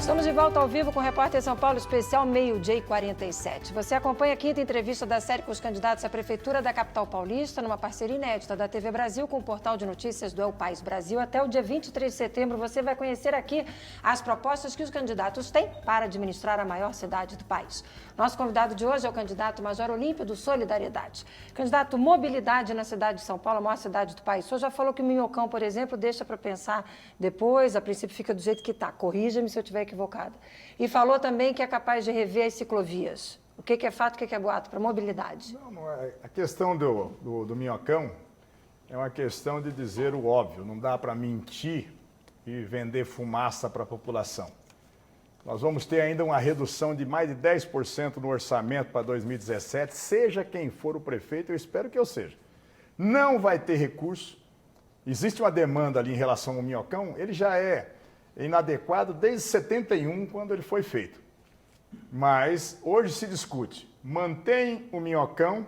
Estamos de volta ao vivo com o Repórter São Paulo Especial, meio-dia e 47. Você acompanha a quinta entrevista da série com os candidatos à Prefeitura da capital paulista, numa parceria inédita da TV Brasil com o portal de notícias do El País Brasil. Até o dia 23 de setembro, você vai conhecer aqui as propostas que os candidatos têm para administrar a maior cidade do país. Nosso convidado de hoje é o candidato Major Olímpio do Solidariedade. Candidato Mobilidade na cidade de São Paulo, a maior cidade do país. O senhor já falou que o Minhocão, por exemplo, deixa para pensar depois, a princípio fica do jeito que está. Corrija-me se eu estiver equivocada. E falou também que é capaz de rever as ciclovias. O que é fato, o que é boato para mobilidade? Não é. A questão do Minhocão é uma questão de dizer o óbvio. Não dá para mentir e vender fumaça para a população. Nós vamos ter ainda uma redução de mais de 10% no orçamento para 2017, seja quem for o prefeito, eu espero que eu seja. Não vai ter recurso. Existe uma demanda ali em relação ao Minhocão, ele já é inadequado desde 71, quando ele foi feito. Mas hoje se discute, mantém o Minhocão,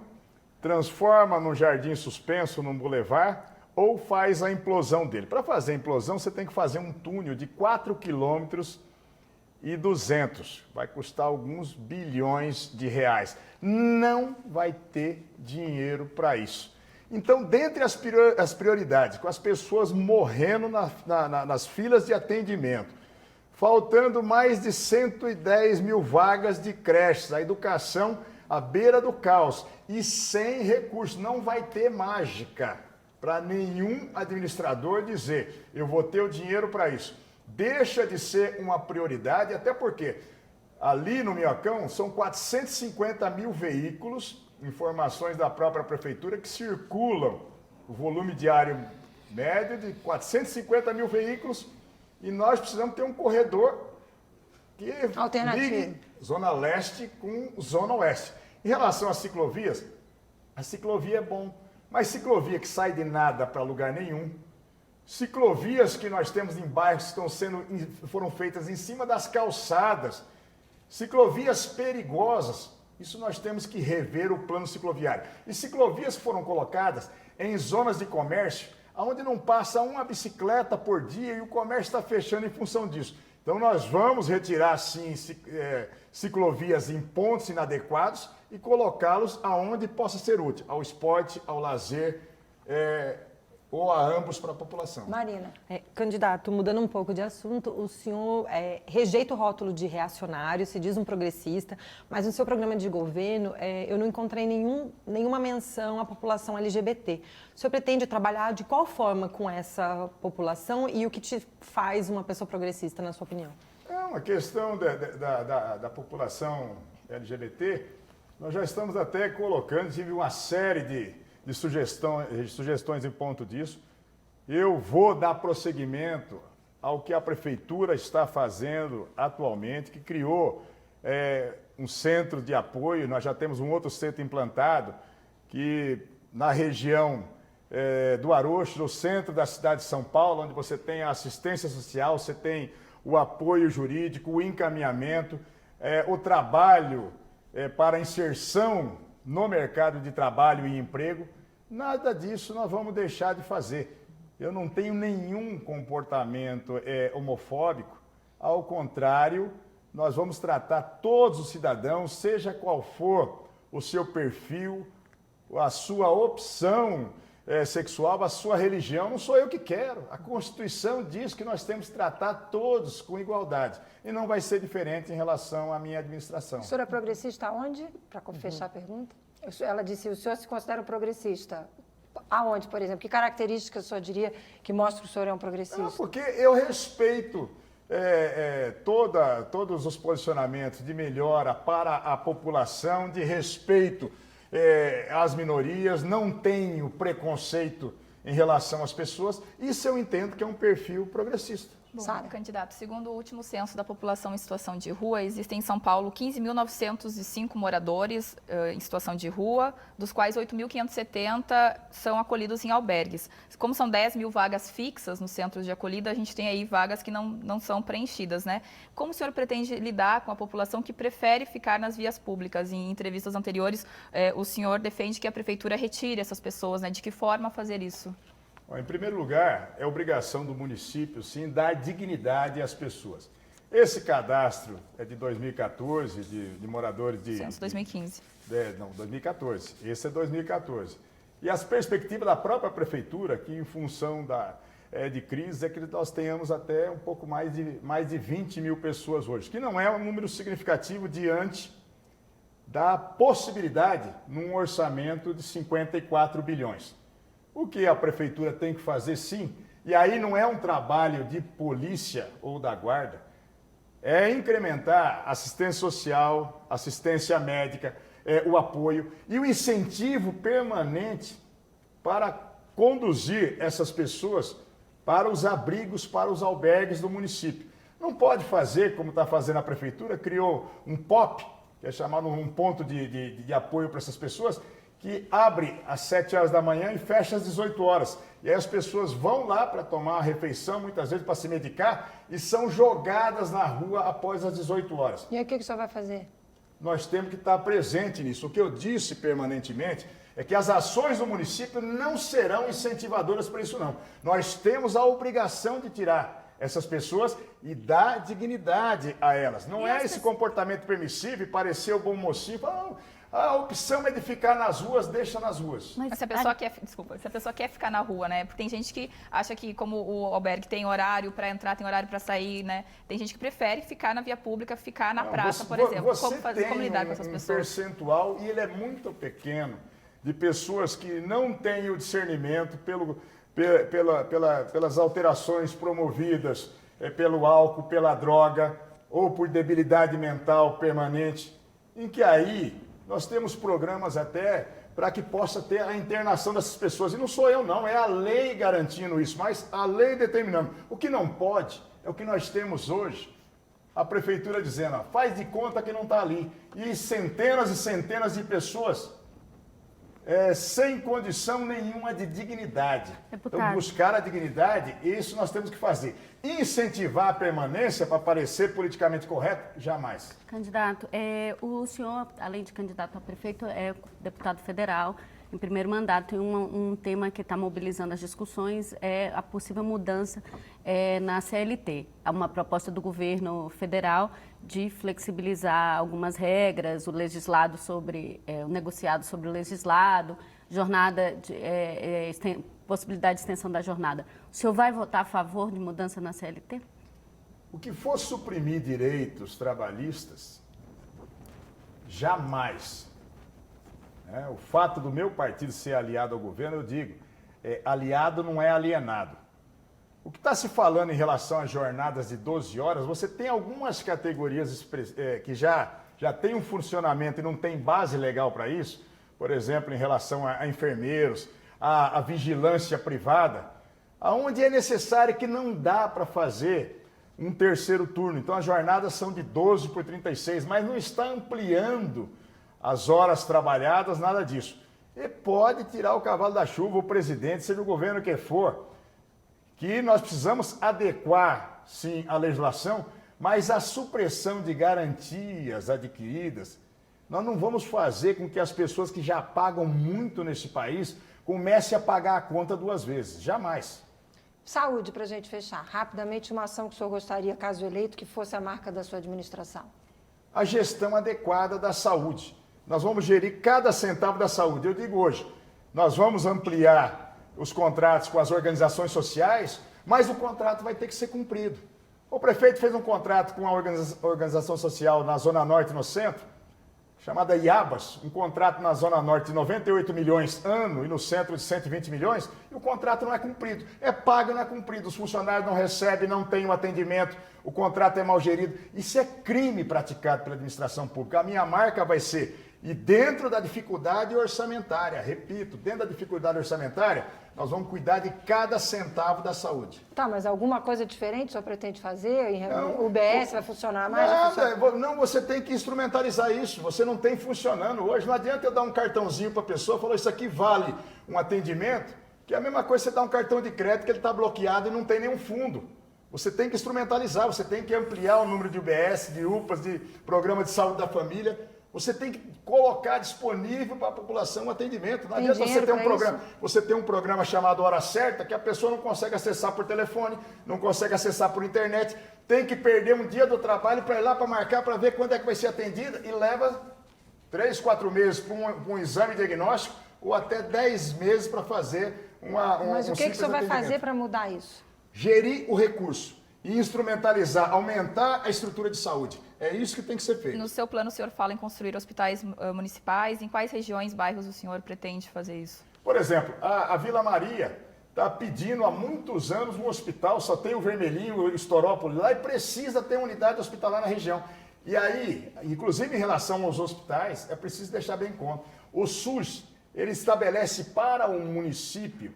transforma num jardim suspenso, num bulevar, ou faz a implosão dele. Para fazer a implosão, você tem que fazer um túnel de 4,2 km, vai custar alguns bilhões de reais. Não vai ter dinheiro para isso. Então, dentre as prioridades, com as pessoas morrendo nas filas de atendimento, faltando mais de 110 mil vagas de creches, a educação à beira do caos e sem recursos, não vai ter mágica para nenhum administrador dizer, eu vou ter o dinheiro para isso. Deixa de ser uma prioridade, até porque ali no Minhocão são 450 mil veículos, informações da própria prefeitura, que circulam o volume diário médio de 450 mil veículos e nós precisamos ter um corredor que ligue Zona Leste com Zona Oeste. Em relação às ciclovias, a ciclovia é bom, mas ciclovia que sai de nada para lugar nenhum, ciclovias que nós temos em bairros que foram feitas em cima das calçadas, ciclovias perigosas, isso nós temos que rever o plano cicloviário. E ciclovias que foram colocadas em zonas de comércio, onde não passa uma bicicleta por dia e o comércio está fechando em função disso. Então nós vamos retirar, sim, ciclovias em pontos inadequados e colocá-los aonde possa ser útil, ao esporte, ao lazer, ou a ambos para a população. Marina. Candidato, mudando um pouco de assunto, o senhor rejeita o rótulo de reacionário, se diz um progressista, mas no seu programa de governo eu não encontrei nenhuma menção à população LGBT. O senhor pretende trabalhar de qual forma com essa população e o que te faz uma pessoa progressista, na sua opinião? É uma questão da população LGBT, nós já estamos até colocando, tive uma série de sugestões em ponto disso. Eu vou dar prosseguimento ao que a Prefeitura está fazendo atualmente, que criou um centro de apoio, nós já temos um outro centro implantado, que na região do Arocho, no centro da cidade de São Paulo, onde você tem a assistência social, você tem o apoio jurídico, o encaminhamento, o trabalho para inserção no mercado de trabalho e emprego. Nada disso nós vamos deixar de fazer. Eu não tenho nenhum comportamento homofóbico, ao contrário, nós vamos tratar todos os cidadãos, seja qual for o seu perfil, a sua opção sexual, a sua religião, não sou eu que quero. A Constituição diz que nós temos que tratar todos com igualdade. E não vai ser diferente em relação à minha administração. O senhor é progressista aonde? Para fechar a pergunta. Ela disse, o senhor se considera um progressista. Aonde, por exemplo? Que características o senhor diria que mostra que o senhor é um progressista? Porque eu respeito todos os posicionamentos de melhora para a população, de respeito às minorias, não tenho preconceito em relação às pessoas. Isso eu entendo que é um perfil progressista. Bom, candidato, segundo o último censo da população em situação de rua, existem em São Paulo 15.905 moradores em situação de rua, dos quais 8.570 são acolhidos em albergues. Como são 10 mil vagas fixas nos centros de acolhida, a gente tem aí vagas que não são preenchidas, né? Como o senhor pretende lidar com a população que prefere ficar nas vias públicas? Em entrevistas anteriores, o senhor defende que a prefeitura retire essas pessoas, né? De que forma fazer isso? Em primeiro lugar, é obrigação do município, sim, dar dignidade às pessoas. Esse cadastro é de 2014, de moradores de... Censo 2015. Não, 2014. Esse é 2014. E as perspectivas da própria prefeitura, que em função de crise, é que nós tenhamos até um pouco mais de 20 mil pessoas hoje, que não é um número significativo diante da possibilidade num orçamento de 54 bilhões. O que a prefeitura tem que fazer, sim, e aí não é um trabalho de polícia ou da guarda, é incrementar assistência social, assistência médica, o apoio e o incentivo permanente para conduzir essas pessoas para os abrigos, para os albergues do município. Não pode fazer, como está fazendo a prefeitura, criou um POP, que é chamado um ponto de apoio para essas pessoas, que abre às 7 horas da manhã e fecha às 18 horas. E aí as pessoas vão lá para tomar a refeição, muitas vezes para se medicar, e são jogadas na rua após as 18 horas. E aí o que o senhor vai fazer? Nós temos que estar presente nisso. O que eu disse permanentemente é que as ações do município não serão incentivadoras para isso, não. Nós temos a obrigação de tirar essas pessoas e dar dignidade a elas. Não é esse comportamento permissivo e parecer o bom mocinho, falar, a opção é de ficar nas ruas, deixa nas ruas. Mas se a pessoa quer, desculpa, se a pessoa quer ficar na rua, né? Porque tem gente que acha que, como o albergue tem horário para entrar, tem horário para sair, né? Tem gente que prefere ficar na via pública, ficar na praça, por exemplo. Como lidar com essas pessoas? Você tem um percentual, e ele é muito pequeno, de pessoas que não têm o discernimento pelas alterações promovidas pelo álcool, pela droga, ou por debilidade mental permanente, em que aí nós temos programas até para que possa ter a internação dessas pessoas. E não sou eu não, é a lei garantindo isso, mas a lei determinando. O que não pode é o que nós temos hoje, a prefeitura dizendo, faz de conta que não está ali. E centenas de pessoas sem condição nenhuma de dignidade. Deputado. Então, buscar a dignidade, isso nós temos que fazer. Incentivar a permanência para parecer politicamente correto, jamais. Candidato, o senhor, além de candidato a prefeito, é deputado federal. Em primeiro mandato, tem um tema que está mobilizando as discussões, é a possível mudança na CLT. Há uma proposta do governo federal de flexibilizar algumas regras, o legislado o negociado sobre o legislado, possibilidade de extensão da jornada. O senhor vai votar a favor de mudança na CLT? O que for suprimir direitos trabalhistas, jamais. O fato do meu partido ser aliado ao governo, eu digo, aliado não é alienado. O que está se falando em relação às jornadas de 12 horas, você tem algumas categorias que já tem um funcionamento e não tem base legal para isso, por exemplo, em relação a enfermeiros, a vigilância privada, aonde é necessário que não dá para fazer um terceiro turno. Então as jornadas são de 12 por 36, mas não está ampliando as horas trabalhadas, nada disso. E pode tirar o cavalo da chuva, o presidente, seja o governo que for, que nós precisamos adequar, sim, a legislação, mas a supressão de garantias adquiridas, nós não vamos fazer com que as pessoas que já pagam muito nesse país comecem a pagar a conta 2 vezes, jamais. Saúde, para a gente fechar. Rapidamente, uma ação que o senhor gostaria, caso eleito, que fosse a marca da sua administração. A gestão adequada da saúde. Nós vamos gerir cada centavo da saúde. Eu digo hoje, nós vamos ampliar os contratos com as organizações sociais, mas o contrato vai ter que ser cumprido. O prefeito fez um contrato com a organização social na Zona Norte e no Centro, chamada IABAS, um contrato na Zona Norte de 98 milhões ano e no Centro de 120 milhões, e o contrato não é cumprido. É pago e não é cumprido. Os funcionários não recebem, não têm o atendimento, o contrato é mal gerido. Isso é crime praticado pela administração pública. A minha marca vai ser, e dentro da dificuldade orçamentária, repito, dentro da dificuldade orçamentária, nós vamos cuidar de cada centavo da saúde. Tá, mas alguma coisa diferente o senhor pretende fazer? O UBS vai funcionar mais? Não, você tem que instrumentalizar isso. Você não tem funcionando hoje. Não adianta eu dar um cartãozinho para a pessoa e falar, isso aqui vale um atendimento, que é a mesma coisa você dar um cartão de crédito que ele está bloqueado e não tem nenhum fundo. Você tem que instrumentalizar, você tem que ampliar o número de UBS, de UPAs, de programa de saúde da família. Você tem que colocar disponível para a população um atendimento. Não Tem adianta você ter um dinheiro pra programa. isso? Você tem um programa chamado Hora Certa, que a pessoa não consegue acessar por telefone, não consegue acessar por internet, tem que perder um dia do trabalho para ir lá para marcar, para ver quando é que vai ser atendida, e leva 3, 4 meses para um exame diagnóstico, ou até 10 meses para fazer Mas o que o simples senhor vai atendimento. fazer para mudar isso? Gerir o recurso e instrumentalizar, aumentar a estrutura de saúde. É isso que tem que ser feito. No seu plano, o senhor fala em construir hospitais municipais. Em quais regiões, bairros o senhor pretende fazer isso? Por exemplo, a Vila Maria está pedindo há muitos anos um hospital, só tem o Vermelhinho, o Estorópolis lá, e precisa ter unidade hospitalar na região. E aí, inclusive em relação aos hospitais, é preciso deixar bem claro. O SUS, ele estabelece para o município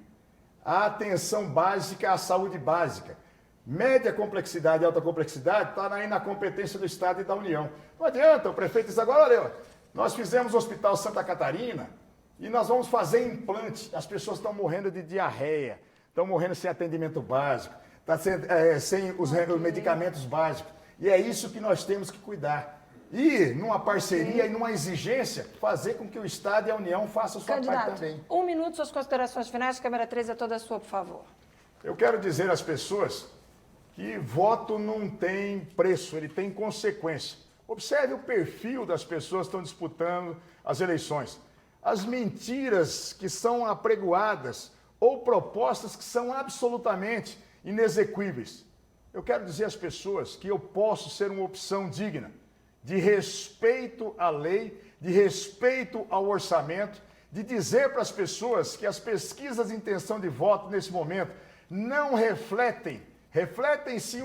a atenção básica, a saúde básica. Média complexidade e alta complexidade está aí na competência do Estado e da União. Não adianta, o prefeito diz agora, olha, nós fizemos o Hospital Santa Catarina e nós vamos fazer implante. As pessoas estão morrendo de diarreia, estão morrendo sem atendimento básico, sem os medicamentos básicos. E é isso que nós temos que cuidar. E, numa parceria e numa exigência, fazer com que o Estado e a União façam a sua parte também. 1 minuto, suas considerações finais. Câmera 3 é toda sua, por favor. Eu quero dizer às pessoas que voto não tem preço, ele tem consequência. Observe o perfil das pessoas que estão disputando as eleições. As mentiras que são apregoadas ou propostas que são absolutamente inexequíveis. Eu quero dizer às pessoas que eu posso ser uma opção digna, de respeito à lei, de respeito ao orçamento, de dizer para as pessoas que as pesquisas de intenção de voto nesse momento não refletem sim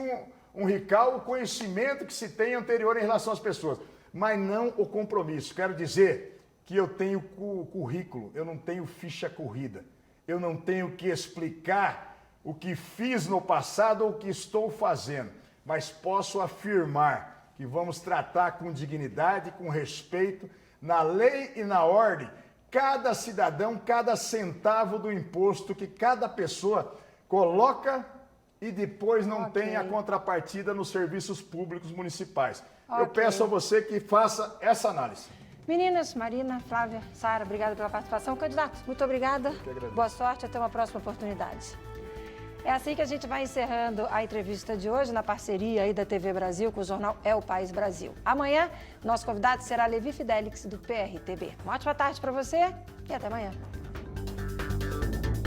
um rical, o conhecimento que se tem anterior em relação às pessoas, mas não o compromisso. Quero dizer que eu tenho currículo, eu não tenho ficha corrida, eu não tenho que explicar o que fiz no passado ou o que estou fazendo, mas posso afirmar que vamos tratar com dignidade, com respeito, na lei e na ordem, cada cidadão, cada centavo do imposto que cada pessoa coloca e depois não tem a contrapartida nos serviços públicos municipais. Eu peço a você que faça essa análise. Meninas, Marina, Flávia, Sara, obrigada pela participação. Candidato, muito obrigada. Boa sorte, até uma próxima oportunidade. É assim que a gente vai encerrando a entrevista de hoje na parceria aí da TV Brasil com o jornal É o País Brasil. Amanhã, nosso convidado será Levi Fidelix, do PRTB. Uma ótima tarde para você e até amanhã.